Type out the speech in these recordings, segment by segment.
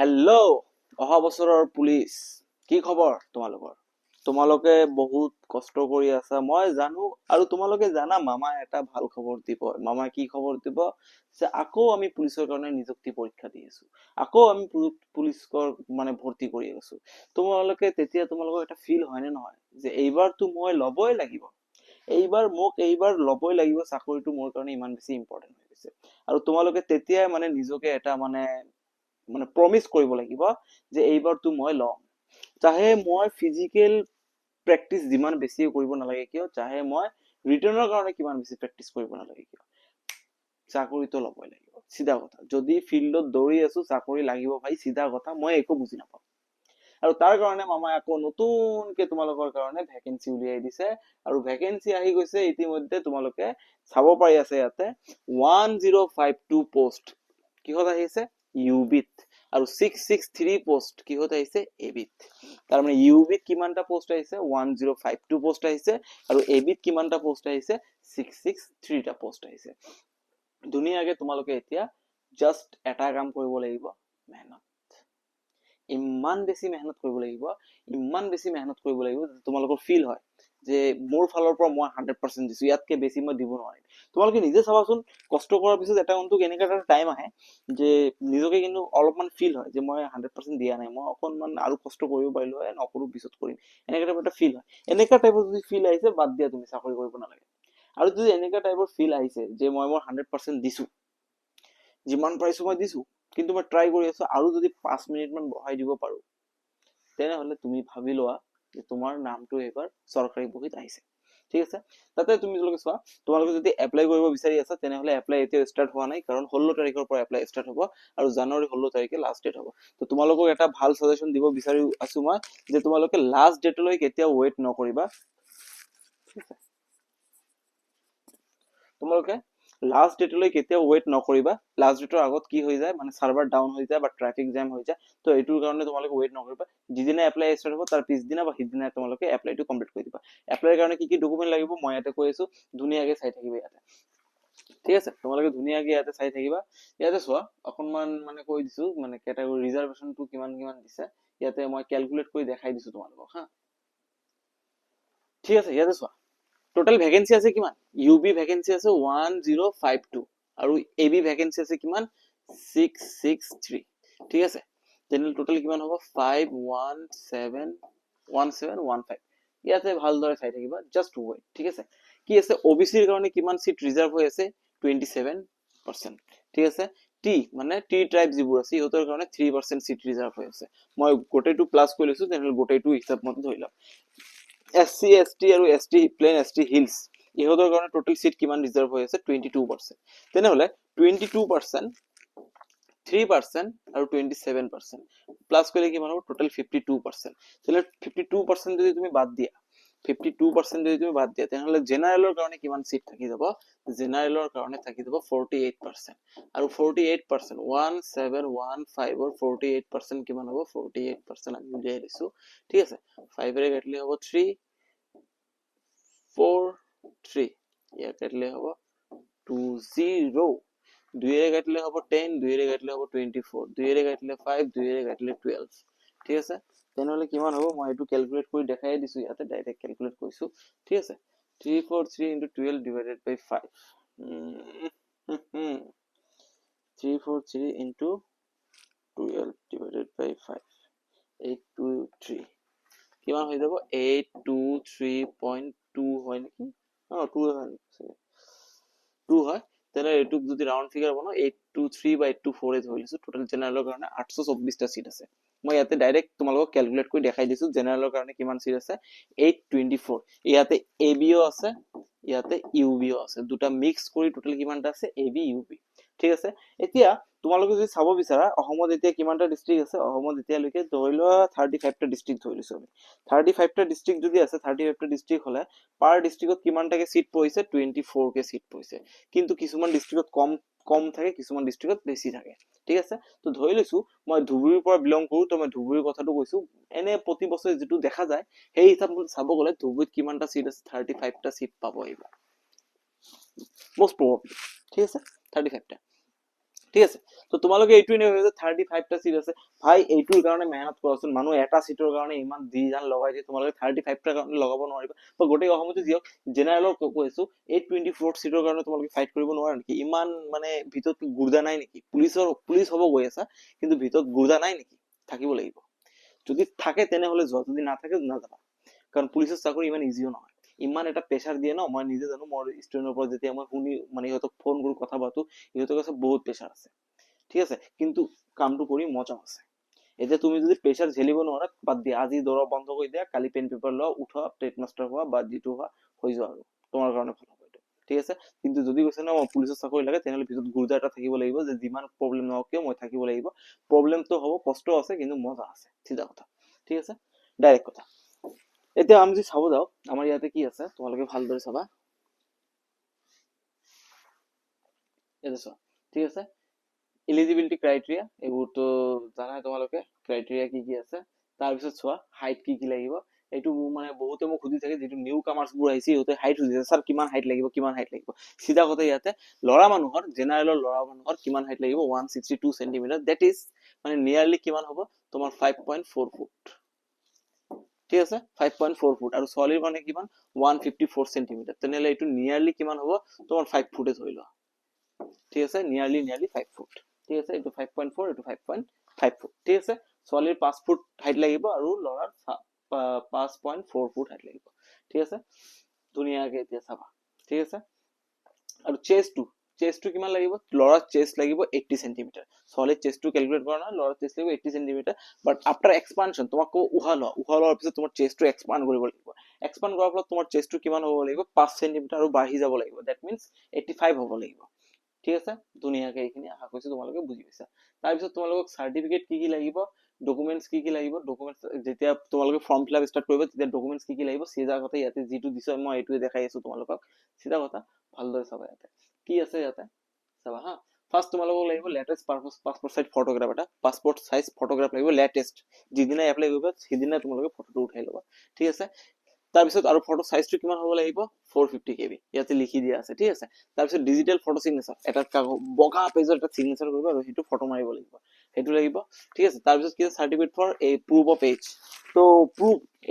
Hello' অহা বছৰৰ police কি খবৰ তোমালোকৰ? তোমালোকে বহুত কষ্ট কৰি আছা মই জানো, আৰু তোমালোকে জানা মামাই এটা ভাল খবৰ দিব। মামাই কি খবৰ দিব? যে আকৌ আমি পুলিচৰ কাৰণে নিযুক্তি পৰীক্ষা দি আছো, আকৌ আমি পুলিচৰ মানে ভৰ্তি কৰি আছো। তোমালোকে তেতিয়া তোমালোকৰ এটা ফিল হয় নে নহয় যে এইবাৰতো মই ল'বই লাগিব, এইবাৰ ল'বই লাগিব, চাকৰিটো মোৰ কাৰণে ইমান বেছি ইম্পৰ্টেণ্ট হৈ গৈছে। আৰু তোমালোকে তেতিয়াই মানে নিজকে এটা মানে মানে প্ৰমিস কৰিব লাগিব যে এইবাৰতো মই ল'ম। চাহে মই ফিজিকেল প্ৰেক্টিচ যিমান বেছি কৰিব নালাগে কিয়, চাহে মই ৰিটাৰ্ণৰ কাৰণে কিমান বেছি প্ৰেক্টিচ কৰিব নালাগে কিয়, চাকৰিটো ল'বই লাগিব। চিধা কথা, যদি ফিল্ডত দৌৰি আছো চাকৰি লাগিব ভাই, চিধা কথা। মই একো বুজি নাপাওঁ। আৰু তাৰ কাৰণে মামাই আকৌ নতুনকে তোমালোকৰ কাৰণে ভেকেঞ্চি উলিয়াই দিছে। আৰু ভেকেঞ্চি আহি গৈছে ইতিমধ্যে, তোমালোকে চাব পাৰি আছে ইয়াতে 1052 পোষ্ট কিহত আহিছে? ইউবিত। আৰু 663 পোষ্ট কিহত আহিছে? এবিত। তাৰ মানে ইউবিত কিমানটা পোষ্ট আহিছে? 1052 পোষ্ট আহিছে। আৰু এবিত কিমানটা পোষ্ট আহিছে? 663টা পোষ্ট আহিছে। ধুনীয়াকে তোমালোকে এতিয়া জাষ্ট এটা কাম কৰিব লাগিব, মেহনত। ইমান বেছি মেহনত কৰিব লাগিব, ইমান বেছি মেহনত কৰিব লাগিব যাতে তোমালোকৰ ফিল হয় যে মোৰ ফালৰ পৰা মই 100% দিছো, ইয়াতকে বেছি মই দিব নোৱাৰিম। তোমালোকে নিজে চাবাচোন, কষ্ট কৰাৰ পিছত এটা কিন্তু এনেকা এটা টাইম আহে যে নিজকে কিন্তু অলপমান ফিল হয় যে মই 100% দিয়া নাই, মই অকনমান আৰু কষ্ট কৰিব পাৰিলো হয়, নকৰো পিছত কৰিম, এনেকা টাইপৰ এটা ফিল হয়। এনেকা টাইপৰ যদি ফিল আহিছে বাদ দিয়া, তুমি চাকৰি কৰিব নালাগে। আৰু যদি এনেকা টাইপৰ ফিল আহিছে যে মই মোৰ 100% দিছো, যিমান পাৰিছো মই দিছো, কিন্তু মই ট্ৰাই কৰি আছো আৰু যদি 5 মিনিট মান বঢ়াই দিব পাৰো, তেনেহলে তুমি ভাবি লোৱা যে তোমাৰ নামটো এবাৰ চৰকাৰী বহীত আহিছে। ঠিক আছে, তাতে তুমি চোৱা, তোমালোকে যদি এপ্লাই কৰিব বিচাৰি আছা তেনেহলে এপ্লাই এতিয়া ষ্টাৰ্ট হোৱা নাই, কাৰণ 16 তাৰিখৰ পৰা এপ্লাই ষ্টাৰ্ট হ'ব, আৰু জানুৱাৰী 16 তাৰিখে লাষ্ট ডেট হ'ব। তো তোমালোকক এটা ভাল সাজেশন দিব বিচাৰি আছো মই, যে তোমালোকে লাষ্ট ডেটলৈ কেতিয়াও ৱেইট নকৰিবা। ঠিক আছে, তোমালোকে লাষ্ট ডেটলৈ কেতিয়াও ৱেইট নকৰিবা। লাষ্ট ডেটৰ আগত কি হৈ যায়, মানে সাৰ্ভাৰ ডাউন হৈ যায় বা ট্ৰাফিক জাম হৈ যায়, তো এইটোৰ কাৰণে তোমালোকে ৱেইট নকৰিবা। যিদিনা এপ্লাই ষ্টাৰ্ট হ'ব তাৰ পিছদিনা বা সিদিনা তোমালোকে এপ্লাইটো কমপ্লিট কৰি দিবা। এপ্লাইৰ কাৰণে কি কি ডকুমেণ্ট লাগিব মই ইয়াতে কৈ আছো, ধুনীয়াকে চাই থাকিবা ইয়াতে। ঠিক আছে, তোমালোকে ধুনীয়াকে ইয়াতে চাই থাকিবা। ইয়াতে চোৱা, অকনমান মানে কৈ দিছো, মানে কেটাগৰী ৰিজাৰ্ভেশনটো কিমান কিমান দিছে, ইয়াতে মই ক্যালকুলেট কৰি দেখাই দিছো তোমালোকক হা। ঠিক আছে, ইয়াতে চোৱা, টোটাল ভ্যাকেন্সি আছে কিমান? ইউবি ভ্যাকেন্সি আছে 1052, আৰু এবি ভ্যাকেন্সি আছে কিমান? 663। ঠিক আছে, তেনেহলে টোটাল কিমান হ'ব? 51715। ইয়াতে ভালদৰে চাই থাকিবা, জাস্ট ৱেইট। ঠিক আছে, কি আছে ওবিসিৰ কাৰণে কিমান সিট ৰিজাৰ্ভ হৈ আছে? 27%। ঠিক আছে, টি মানে টি ট্ৰাইব যিবোৰ আছে ইহঁতৰ কাৰণে 3% সিট ৰিজাৰ্ভ হৈ আছে। মই গোটেইটো প্লাস কৰি লৈছো, তেনেহলে গোটেইটো হিচাপ মতে ধৰি লওক। SC ST আৰু ST প্লেন ST হিলছ ইহঁতৰ কাৰণে টোটাল সিট কিমান ৰিজাৰ্ভ হৈ আছে? 22%। তেনেহলে 22%, 3% আৰু 27% প্লাস কৰিলে কিমান হ'ব? টোটাল 52%। তাহলে 52% যদি তুমি বাদ দিয়া, 52% যদি তুমি বাদ দিয়া, তেনেহলে জেনাৰেলৰ কাৰণে কিমান সিট থাকি যাব? জেনাৰেলৰ কাৰণে থাকি যাব 48%। আৰু 48%, 1715 ৰ 48% কিমান হ'ব? 48% আমি উলিয়াই দিছো। ঠিক আছে, 5 ৰে কাটিলে হ'ব 3 4 3, ইয়াত কাটিলে হ'ব 20, 2 ৰে কাটিলে হ'ব 10, 2 ৰে কাটিলে হ'ব 24, 2 ৰে কাটিলে 5, 2 ৰে কাটিলে 12। ঠিক আছে, তেনেহলে কিমান হ'ব? মই এইটো ক্যালকুলেট কৰি দেখাই দিছো ইয়াতে, ডাইৰেক্ট ক্যালকুলেট কৰিছো। ঠিক আছে, 343 into 12 divided by 5, 343 into 12 divided by 5, 823 কিমান হৈ যাব? 823.2 হয় নেকি? 2 হয়, 2 হয়। তাহলে এইটুক যদি রাউন্ড ফিগার বনাও, 823 বা 824 এ ধৰি লৈছো। টোটাল জেনাৰেলৰ কাৰণে 824টা সিট আছে। মই ইয়াতে ডাইৰেক্ট তোমালোকক ক্যালকুলেট কৰি দেখাই দিছো জেনাৰেলৰ কাৰণে কিমান সিট আছে। 824। ইয়াতে এবিও আছে, ইয়াতে ইউবিও আছে, দুটা মিক্স কৰি টোটাল কিমানটা আছে? AB UB. ঠিক আছে, এতিয়া তোমালোকে যদি চাব বিচাৰা অসমত এতিয়া কিমানটা ডিস্ট্ৰিক্ট আছে, অসমত এতিয়ালৈকে ধৰি লোৱা 35টা ডিস্ট্ৰিক্ট ধৰি লৈছো আমি। 35টা ডিস্ট্ৰিক্ট যদি আছে, 35টা ডিস্ট্ৰিক্ট হলে পাৰ ডিস্ট্ৰিক্টত কিমানটাকে সিট পৰিছে? 24 কে সিট পৰিছে। কিন্তু কিছুমান ডিস্ট্ৰিক্টত কম থাকে, কিছুমান ডিস্ট্ৰিক্টত বেছি থাকে। ঠিক আছে, তো ধৰি লৈছো মই ধুবুৰীৰ পৰা বিলং কৰো, তো মই ধুবুৰীৰ কথাটো কৈছো। এনে প্ৰতি বছৰে যিটো দেখা যায় সেই হিচাপত চাব গলে ধুবুৰীত কিমানটা সিট আছে? 35টা সিট পাব এইবাৰ, মোস্ট প্ৰবাবলি। ঠিক আছে, 35টা। ঠিক আছে। তো তোমালোকে এইটো এনে ভাবিছা 35টা চিট আছে, ভাই এইটোৰ কাৰণে মেহনত কৰাচোন, মানুহ এটা চিটৰ কাৰণে ইমান দি জান লগাই দিয়ে, তোমালোকে 35টাৰ কাৰণে লগাব নোৱাৰিবা, বা গোটেই অসমতে যি হওক জেনেৰেলৰ কৈছো 824 চিটৰ কাৰণে তোমালোকে ফাইট কৰিব নোৱাৰা নেকি? ইমান মানে ভিতৰত গুৰ্দা নাই নেকি? পুলিচ হ'ব গৈ আছা, কিন্তু ভিতৰত গুৰ্দা নাই নেকি? থাকিব লাগিব। যদি থাকে তেনেহলে যোৱা, যদি নাথাকে নাযাবা, কাৰণ পুলিচৰ চাকৰি ইমান ইজিও নহয়। ইমান এটা প্ৰেছাৰ দিয়ে ন, মই নিজে জানো, মোৰ ষ্টুডেণ্টৰ পৰা যেতিয়া মই শুনি মানে ইহঁতক ফোন কৰো কথা পাতো, ইহঁতে কৈছে বহুত প্ৰেছাৰ আছে, ঠিক আছে, কিন্তু কামটো কৰি মজা আছে। এতিয়া তুমি যদি প্ৰেছাৰ ঝেলিব নোৱাৰা, বাদ দিয়া, আজি দৌৰা বন্ধ কৰি দিয়া, কালি পেন পেপাৰ লোৱা, উঠোৱা, ট্ৰেড মাষ্টাৰ হোৱা বা যিটো হোৱা হৈ যোৱা, আৰু তোমাৰ কাৰণে ভাল হ'ব এইটো, ঠিক আছে। কিন্তু যদি কৈছে ন পুলিচৰ চাকৰি লাগে, তেনেহলে ভিতৰত গুৰ্জা এটা থাকিব লাগিব, যে যিমান প্ৰব্লেম নহওক কিয় মই থাকিব লাগিব। প্ৰব্লেমটো হ'ব, কষ্ট আছে, কিন্তু মজা আছে, চিধা কথা, ঠিক আছে, ডাইৰেক্ট কথা। এতিয়া আমি যদি চাব যাওঁ, আমাৰ ইয়াতে কি আছে তোমালোকে ভালদৰে চাবা, এইটো চোৱা, ঠিক আছে। এলিজিবিলিটি ক্ৰাইটেৰিয়া, এইবোৰতো জানাই তোমালোকে ক্ৰাইটেৰিয়া কি কি আছে। তাৰপিছত চোৱা হাইট কি কি লাগিব, এইটো মানে বহুতে মোক সুধি থাকে, যিটো নিউ কামাৰ্চ বোৰ আহিছে সিহঁতে হাইট সুধিছে, ছাৰ কিমান হাইট লাগিব, কিমান হাইট লাগিব। চিধা কথা, ইয়াতে ল'ৰা মানুহৰ, জেনেৰেলৰ ল'ৰা মানুহৰ কিমান হাইট লাগিব, 162 সেন্টিমিটাৰ, দেট ইজ মানে নিয়াৰলি কিমান হ'ব তোমাৰ 5.4 ফুট, ঠিক আছে, 5.4 ফুট। আৰু ছোৱালীৰ মানে কিমান 154 সেন্টিমিটাৰ, তেনেহলে এইটো নিয়াৰলি কিমান হ'ব তোমাৰ 5 ফুটে ধৰি লোৱা, ঠিক আছে, নিয়াৰলি 5 ফুট, ঠিক আছে, এইটো 5.4, এইটো 5.5 ফুট, ঠিক আছে। ছোৱালীৰ 5 ফুট হাইট লাগিব আৰু ল'ৰাৰ 5.4 ফুট হাইট লাগিব, ঠিক আছে, ধুনীয়াকে এতিয়া চাবা, ঠিক আছে। আৰু চেষ্টটো কিমান লাগিব, ল'ৰাৰ চেষ্ট লাগিব 80 সেন্টিমিটাৰ, ছোৱালীৰ চেষ্টটো ক্যালকুলেট কৰা নহয়, ল'ৰাৰ চেষ্ট লাগিব 80 সেন্টিমিটাৰ, বাট আফটাৰ এক্সপানশন তোমাক উহা লোৱাৰ পিছত তোমাৰ চেষ্টটো এক্সপান্ড কৰিব লাগিব, এক্সপান্ড কৰাৰ ফলত তোমাৰ চেষ্টটো কিমান হ'ব লাগিব 5 সেন্টিমিটাৰ আৰু বাঢ়ি যাব লাগিব, দ্যাট মিন্স 85 হ'ব লাগিব, ঠিক আছে। ধুনীয়াকে এইখিনি আশা কৰিছো তোমালোকে বুজি পাইছা। তাৰপিছত তোমালোকক চাৰ্টিফিকেট কি কি লাগিব, ডকুমেন্টস কি কি লাগিব, ডকুমেন্টস যেতিয়া তোমালোকে ফৰ্ম ফিল আপ ষ্টাৰ্ট কৰিব, তেতিয়া ডকুমেন্টস কি কি লাগিব, চিধা কথা ইয়াতে যিটো দিছো মই এইটোৱে দেখাই আছো তোমালোকক, চিধা কথা ভালদৰে চাবা, ইয়াতে কি আছে ইয়াতে চাবা হা। ফাৰ্ষ্ট তোমালোকক লাগিব লেটেষ্ট পাছপোৰ্ট সাইজ ফটোগ্ৰাফ, এটা পাছপোৰ্ট সাইজ ফটোগ্ৰাফ লাগিব লেটেষ্ট, যিদিনা এপ্লাই কৰিবা সিদিনা তোমালোকে ফটোটো উঠাই ল'বা, ঠিক আছে। তাৰপিছত আৰু ফটো সাইজটো কিমান হ'ব লাগিব 450 KB, ইয়াতে লিখি দিয়া আছে, ঠিক আছে। তাৰপিছত ডিজিটেল ফটো সিগনেচাৰ, এটা বগা পেজৰ এটা সিগনেচাৰ কৰিবা আৰু সেইটো ফটো মাৰিব লাগিব, সেইটো লাগিব, ঠিক আছে। তাৰপিছত কি certificate for a proof of age, তো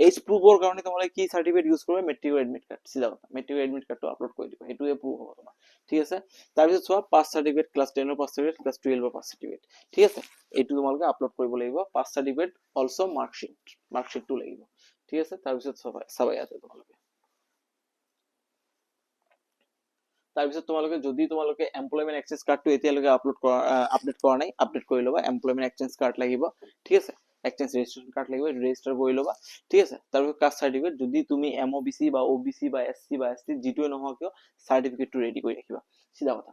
এজ প্ৰুফৰ কাৰণে তোমালোকে কি সাৰ্টিফিকেট ইউজ কৰিবা, মেট্ৰিক এডমিট কাৰ্ড, চিধা কথা মেট্ৰিক এডমিট কাৰ্ডটো আপলোড কৰি দিবা, সেইটোৱে প্ৰুফ হ'ব তোমাৰ, ঠিক আছে। তাৰপিছত চোৱা পাছ সাৰ্টিফিকেট, ক্লাছ 10 পাছ সাৰ্টিফিকেট, ক্লাছ 12 পাছ সাৰ্টিফিকেট, ঠিক আছে, এইটো তোমালোকে আপলোড কৰিব লাগিব, পাছ সাৰ্টিফিকেট অলসো মাৰ্কশ্বিটটো লাগিব, ঠিক আছে। তাৰপিছত চাবা ইয়াতে তোমালোকে, তাৰপিছত তোমালোকে যদি তোমালোকে এমপ্লয়মেন্ট এক্সেঞ্জ কাৰ্ডটো এতিয়ালৈকে আপডেট কৰা নাই, আপডেট কৰি ল'বা, এমপ্লয়মেন্ট এক্সেঞ্জ কাৰ্ড লাগিব, ঠিক আছে, এক্সচেঞ্জ ৰেজিষ্ট্ৰেশ্যন কাৰ্ড লাগিব, ৰেজিষ্টাৰ কৰি ল'বা, ঠিক আছে। তাৰপিছত কাষ্ট সাৰ্টিফিকেট, যদি তুমি এমঅবিচি বা ওবিচি বা এসসি বা এসটি যিটোৱে নহওক কিয় সাৰ্টিফিকেটটো ৰেডি কৰি ৰাখিবা, চিধা কথা,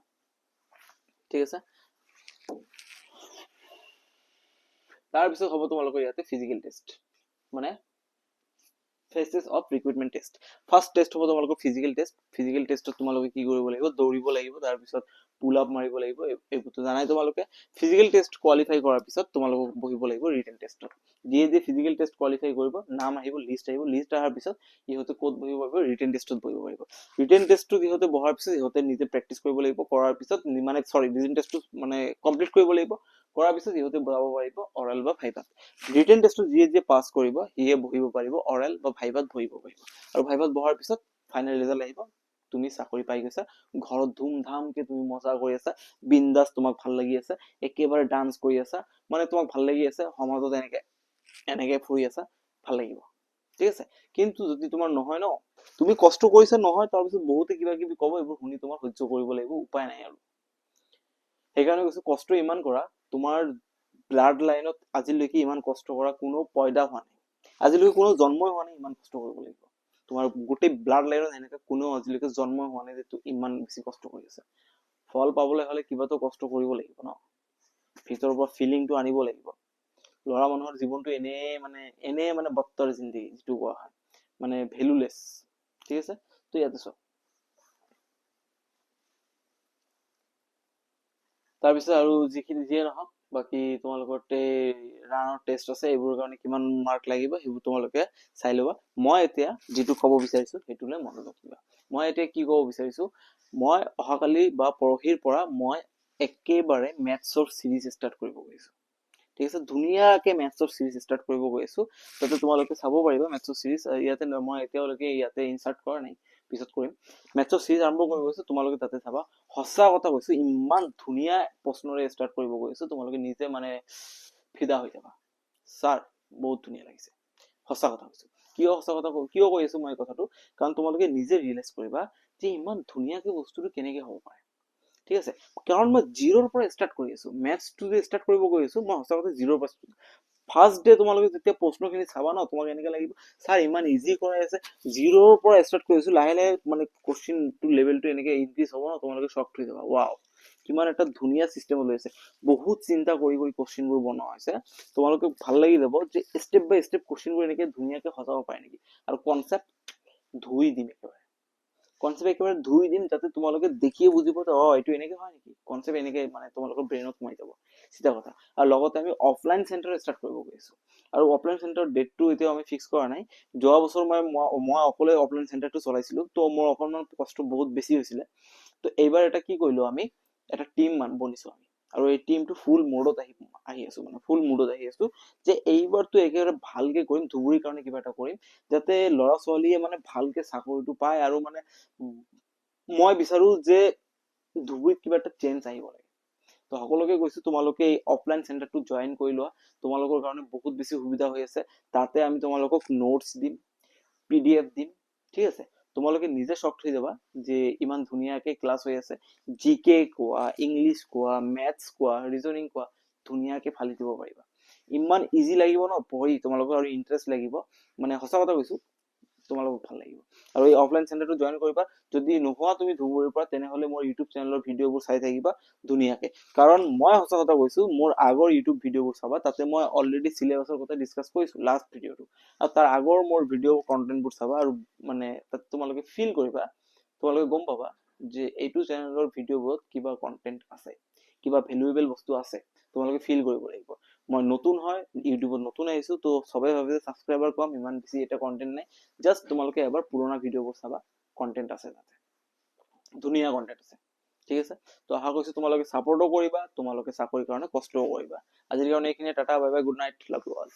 ঠিক আছে। তাৰপিছত হ'ব তোমালোকৰ ইয়াতে ফিজিকেল টেষ্ট, মানে faces of recruitment test. First test হ'ব তোমালোকৰ ফিজিকেল টেষ্ট, ফিজিকেল টেষ্টত তোমালোকে কি কৰিব লাগিব, দৌৰিব লাগিব, তাৰপিছত পুল আপ মাৰিব লাগিব, এইবোৰতো জানাই তোমালোকে। ফিজিকেল টেষ্ট কোৱালিফাই কৰাৰ পিছত তোমালোকক বহিব লাগিব ৰিটেন টেষ্টত, যিয়ে যে ফিজিকেল টেষ্ট কোৱালিফাই কৰিব, নাম আহিব, লিষ্ট আহিব, লিষ্ট অহাৰ পিছত ইহঁতে ক'ত বহিব পাৰিব, ৰিটেন টেষ্টত বহিব পাৰিব। ৰিটেন টেষ্টটো ইহঁতে বহাৰ পিছত ইহঁতে নিজে প্ৰেক্টিচ কৰিব লাগিব, কৰাৰ পিছত মানে ৰিটেন টেষ্টটো মানে কমপ্লিট কৰিব লাগিব, কৰাৰ পিছত ইহঁতে বহাব পাৰিব অৰেল বা ভাইভাত। ৰিটেন টেষ্টটো যিয়ে পাছ কৰিব সিয়ে বহিব পাৰিব, অৰেল বা ভাইভাত বহিব পাৰিব, আৰু ভাইভাত বহাৰ পিছত ফাইনেল ৰিজাল্ট আহিব, তুমি চাকৰি পাই গৈছা, ঘৰত ধুমধামকে তুমি মজা কৰি আছা, বিন্দাস, তোমাক ভাল লাগি আছে, একেবাৰে ডান্স কৰি আছা, মানে তোমাক ভাল লাগি আছে, সমাজত এনেকে ফুৰি আছা, ভাল লাগিব, ঠিক আছে। কিন্তু যদি তোমাৰ নহয় ন, তুমি কষ্ট কৰিছা নহয়, তাৰপিছত বহুতে কিবা কিবি ক'ব, এইবোৰ শুনি তোমাৰ সহ্য কৰিব লাগিব, উপায় নাই আৰু। সেইকাৰণে কৈছো কষ্ট ইমান কৰা, তোমাৰ ব্লাড লাইনত আজিলৈকে ইমান কষ্ট কৰা কোনো পয়দা হোৱা নাই, আজিলৈকে কোনো জন্মই হোৱা নাই ইমান কষ্ট কৰিব লাগিব, তোমাৰ গোটেই ব্লাড লাইনত এনেকে কোনো আজিলৈকে জন্ম হোৱা নাই যে ইমান বেছি কষ্ট কৰি আছে। ফল পাবলৈ হলে কিবাতো কষ্ট কৰিব লাগিব ন, ভিতৰৰ পৰা ফিলিংটো আনিব লাগিব। ল'ৰা মানুহৰ জীৱনটো এনে মানে বত্তৰ জিন্দগী যিটো কোৱা হয়, মানে ভেলুলেছ, ঠিক আছে। তো ইয়াতে চোৱা, তাৰপিছত আৰু যিয়ে নহওক, বাকী তোমালোকৰ ৰাণৰ টেষ্ট আছে, এইবোৰৰ কাৰণে কিমান মাৰ্ক লাগিব সেইবোৰ তোমালোকে চাই ল'বা। মই এতিয়া যিটো ক'ব বিচাৰিছো সেইটোলৈ মনোযোগ দিবা। মই এতিয়া কি ক'ব বিচাৰিছো, মই অহাকালি বা পৰহিৰ পৰা মই একেবাৰে মেথছৰ সিৰিজ ষ্টাৰ্ট কৰিব গৈ আছো। ঠিক আছে, ধুনীয়াকে মেথছৰ সিৰিজ ষ্টাৰ্ট কৰিব গৈ আছো, যাতে তোমালোকে চাব পাৰিবা মেথছৰ সিৰিজ। ইয়াতে মই এতিয়ালৈকে ইয়াতে ইনচাৰ্ট কৰা নাই, পিছত কৰিম। মেথছৰ সিৰিজ আৰম্ভ কৰিব গৈছো, তোমালোকে তাতে চাবা। সঁচা কথা কৈছো, ইমান ধুনীয়া প্ৰশ্নৰে ষ্টাৰ্ট কৰিব গৈ আছো, তোমালোকে নিজে মানে ফিদা হৈ যাবা। ছাৰ বহুত ধুনীয়া লাগিছে, সঁচা কথা কৈছো। কিয় কৈ আছো মই কথাটো, কাৰণ তোমালোকে নিজে ৰিয়েলাইজ কৰিবা যে ইমান ধুনীয়াকে বস্তুটো কেনেকে হ'ব পাৰে। ঠিক আছে, কাৰণ মই জিৰোৰ পৰা ষ্টাৰ্ট কৰি আছো। মেথছটো যে ষ্টাৰ্ট কৰিব গৈ আছো, মই সঁচা কথা জিৰোৰ পৰা ফাৰ্ষ্ট ডে তোমালোকে যেতিয়া প্ৰশ্নখিনি চাবা ন, তোমাক এনেকে লাগিব ছাৰ ইমান ইজি কৰাই আছে। জিৰোৰ পৰা ষ্টাৰ্ট কৰিছো, লাহে লাহে মানে কোশ্চিনটো লেভেলটো এনেকে ইনক্ৰিজ হ'ব ন, তোমালোকে শ্বক হৈ যাবা। ৱাও, কিমান এটা ধুনীয়া চিষ্টেম ওলাইছে। বহুত চিন্তা কৰি কৰি কোশ্চিনবোৰ বনোৱা হৈছে। তোমালোকে ভাল লাগি যাব যে ষ্টেপ বাই ষ্টেপ কোশ্চিনবোৰ এনেকে ধুনীয়াকে সজাব পাৰে নেকি। আৰু কনচেপ্ট ধুই দিম একেবাৰে, কনচেপ্ট একেবাৰে ধুই দিম, যাতে তোমালোকে দেখিয়ে বুজিব যে এইটো এনেকে হয় নেকি। কনচেপ্ট এনেকে মানে তোমালোকৰ ব্ৰেইনত সোমাই যাব, চিধা কথা। আৰু লগতে আমি অফলাইন চেণ্টাৰ ষ্টাৰ্ট কৰিব গৈ আছো। আৰু অফলাইন চেণ্টাৰ ডেটটো এতিয়াও আমি ফিক্স কৰা নাই। যোৱা বছৰ মই অকলে অফলাইন চেণ্টাৰটো চলাইছিলো, তো মোৰ অকণমান কষ্ট বহুত বেছি হৈছিলে। তো এইবাৰ এটা কি কৰিলো, আমি এটা টিম বনিছো আমি, আৰু এই টিমটো ফুল মুডত আহি আছো, মানে ফুল মুডত আহি আছো যে এইবাৰতো একেবাৰে ভালকে কৰিম, ধুবুৰীৰ কাৰণে কিবা এটা কৰিম, যাতে ল'ৰা ছোৱালীয়ে মানে ভালকে চাকৰিটো পায়। আৰু মানে মই বিচাৰো যে ধুবুৰীত কিবা এটা চেঞ্জ আহিব লাগে। তো সকলোকে কৈছো, তোমালোকে এই অফলাইন চেণ্টাৰটো জইন কৰি লোৱা, তোমালোকৰ কাৰণে বহুত বেছি সুবিধা হৈ আছে। তাতে আমি তোমালোকক নোটছ দিম, PDF দিম। ঠিক আছে, তোমালোকে নিজে শ্বক হৈ যাবা যে ইমান ধুনীয়াকে ক্লাছ হৈ আছে। GK কোৱা, ইংলিছ কোৱা, মেথছ কোৱা, ৰিজনিং কোৱা, ধুনীয়াকে ফালি দিব পাৰিবা। ইমান ইজি লাগিব ন পঢ়ি, তোমালোকৰ আৰু ইণ্টাৰেষ্ট লাগিব। মানে সঁচা কথা কৈছো, তোমালোকক ভাল লাগিব। আৰু এই অফলাইন চেণ্টাৰটো জইন কৰিবা। যদি নোহোৱা তুমি ধুবুৰীৰ পৰা, তেনেহলে মোৰ ইউটিউব চেনেলৰ ভিডিঅ'বোৰ চাই থাকিবা ধুনীয়াকে। কাৰণ মই সঁচা কথা কৈছো, মোৰ আগৰ ইউটিউব ভিডিঅ'বোৰ চাবা, তাতে মই অলৰেডি চিলেবাছৰ কথা ডিছকাছ কৰিছো লাষ্ট ভিডিঅ'টো। আৰু তাৰ আগৰ মোৰ ভিডিঅ' কন্টেন্টবোৰ চাবা, আৰু মানে তাত তোমালোকে ফিল কৰিবা, তোমালোকে গম পাবা যে এইটো চেনেলৰ ভিডিঅ'বোৰত কিবা কন্টেন্ট আছে, কিবা ভেলুৱেবল বস্তু আছে। তোমালোকে ফিল কৰিব লাগিব। মই নতুন হয়, ইউটিউবত নতুন আহিছো, তো সবে ভাবে যে ছাবস্ক্ৰাইবাৰ কম, ইমান বেছি এটা কন্টেন্ট নাই। জাষ্ট তোমালোকে এবাৰ পুৰণা ভিডিঅ'বোৰ চাবা, কন্টেন্ট আছে তাতে, ধুনীয়া কন্টেন্ট আছে। ঠিক আছে, তো আশা কৰিছো তোমালোকে ছাপোৰ্টো কৰিবা, তোমালোকে চাকৰিৰ কাৰণে কষ্টও কৰিবা। আজিৰ কাৰণে এইখিনিয়ে, tata bye bye, good night, love you all.